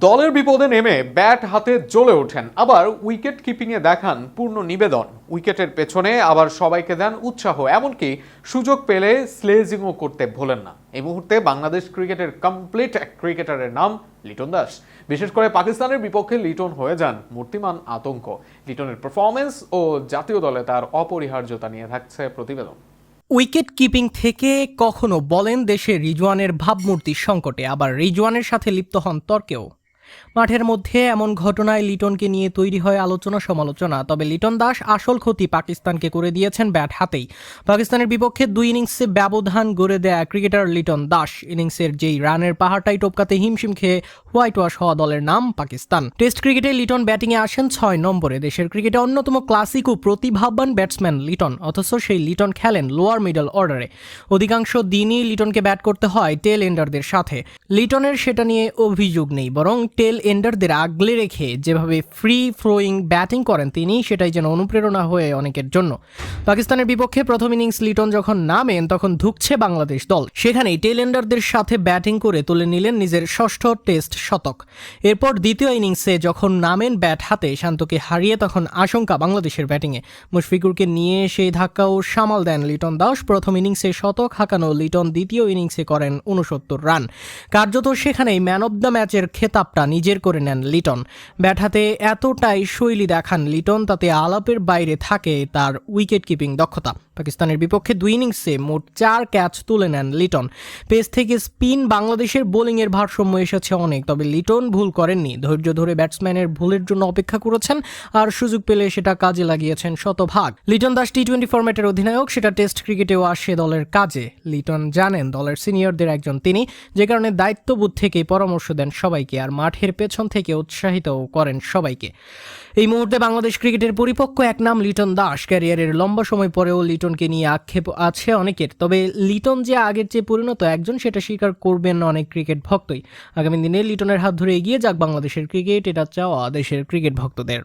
দলের বিপদে নেমে ব্যাট হাতে জ্বলে ওঠেন, আবার উইকেট কিপিংয়ে দেখান পূর্ণ নিবেদন। উইকেটের পেছনে আবার সবাইকে দেন উৎসাহ, এমনকি সুযোগ পেলে স্লেজিংও করতে ভোলেন না। এই মুহূর্তে বাংলাদেশ ক্রিকেটের কমপ্লিট এক ক্রিকেটারের নাম লিটন দাস। বিশেষ করে পাকিস্তানের বিপক্ষে লিটন হয়ে যান মূর্তিমান আতঙ্ক। লিটনের পারফরমেন্স ও জাতীয় দলে তার অপরিহার্যতা নিয়ে থাকছে প্রতিবেদন। উইকেট কিপিং থেকে কখনো বলেন দেশে রিজওয়ানের ভাবমূর্তি সংকটে, আবার রিজওয়ানের সাথে লিপ্ত হন তর্কেও। মাঠের মধ্যে এমন ঘটনায় লিটনকে নিয়ে তৈরি হয় আলোচনা সমালোচনা। তবে লিটন দাস আসল ক্ষতি পাকিস্তানকে করে দিয়েছেন ব্যাট হাতেই। পাকিস্তানের বিপক্ষে 2 ইনিংসে ব্যবধান গড়ে দেয়া ক্রিকেটার লিটন দাস ইনিংসের যেই রানের পাহাড়টাই টপকাতে হিমশিম খেয়ে হোয়াইট ওয়াশ হওয়া দলের নাম পাকিস্তান। টেস্ট ক্রিকেটে লিটন ব্যাটিংয়ে আসেন 6 নম্বরে। দেশের ক্রিকেটে অন্যতম ক্লাসিক ও প্রতিভাবান ব্যাটসম্যান লিটন, অথচ সেই লিটন খেলেন লোয়ার মিডল অর্ডারে। অধিকাংশ দিনই লিটনকে ব্যাট করতে হয় টেল এন্ডারদের সাথে। লিটনের সেটা নিয়ে অভিযোগ নেই, বরং টেল এন্ডারদের আগলে রেখে যেভাবে ফ্রি ফ্লোয়িং ব্যাটিং করেন তিনি, সেটাই যেন অনুপ্রেরণা হয়ে অনেকের জন্য। পাকিস্তানের বিপক্ষে প্রথম ইনিংস লিটন যখন নামেন তখন ধুঁকছে বাংলাদেশ দল। সেখানেই টেল এন্ডারদের সাথে ব্যাটিং করে তুলে নিলেন নিজের ষষ্ঠ টেস্ট শতক। এরপর দ্বিতীয় ইনিংসে যখন নামেন ব্যাট হাতে শান্তকে হারিয়ে, তখন আশঙ্কা বাংলাদেশের ব্যাটিংয়ে। মুশফিকুরকে নিয়ে সেই ধাক্কাও সামাল দেন লিটন দাস। প্রথম ইনিংসে শতক হাঁকানো লিটন দ্বিতীয় ইনিংসে করেন 69 রান। কার্যত সেখানেই ম্যান অব দ্য ম্যাচের খেতাবটা নিজের করে নেন লিটন। ব্যাট হাতে এতটাই শৈলী দেখান লিটন, তাতে আলাপের বাইরে থাকে তার উইকেট কিপিং দক্ষতা। পাকিস্তানের বিপক্ষে 2 ইনিংসে মোট 4 ক্যাচ তুলে নেন লিটন। পেস থেকে স্পিন বাংলাদেশের বোলিংয়ের ভারসাম্য এসেছে অনেক, তবে লিটন ভুল করেননি। ধৈর্য ধরে ব্যাটসম্যানের ভুলের জন্য অপেক্ষা করেছেন, আর সুযোগ পেলে সেটা কাজে লাগিয়েছেন শতভাগ। লিটন দাস টি-20 ফরম্যাটের অধিনায়ক, সেটা টেস্ট ক্রিকেটেও আসে দলের কাজে। লিটন জানেন দলের সিনিয়রদের একজন তিনি, যে কারণে দায়িত্ববোধ থেকে পরামর্শ দেন সবাইকে, আর মাঠের পেছন থেকে উৎসাহিতও করেন সবাইকে। এই মুহূর্তে বাংলাদেশ ক্রিকেটের পরিপক্ক এক নাম লিটন দাস। ক্যারিয়ারের লম্বা সময় পরেও লিটনকে নিয়ে আক্ষেপ আছে অনেকের, তবে লিটন যে আগের চেয়ে পরিণত একজন সেটা স্বীকার করবেন অনেক ক্রিকেট ভক্তই। আগামী দিনে লিটনের হাত ধরে এগিয়ে যাক বাংলাদেশের ক্রিকেট, এটা চাওয়া দেশের ক্রিকেট ভক্তদের।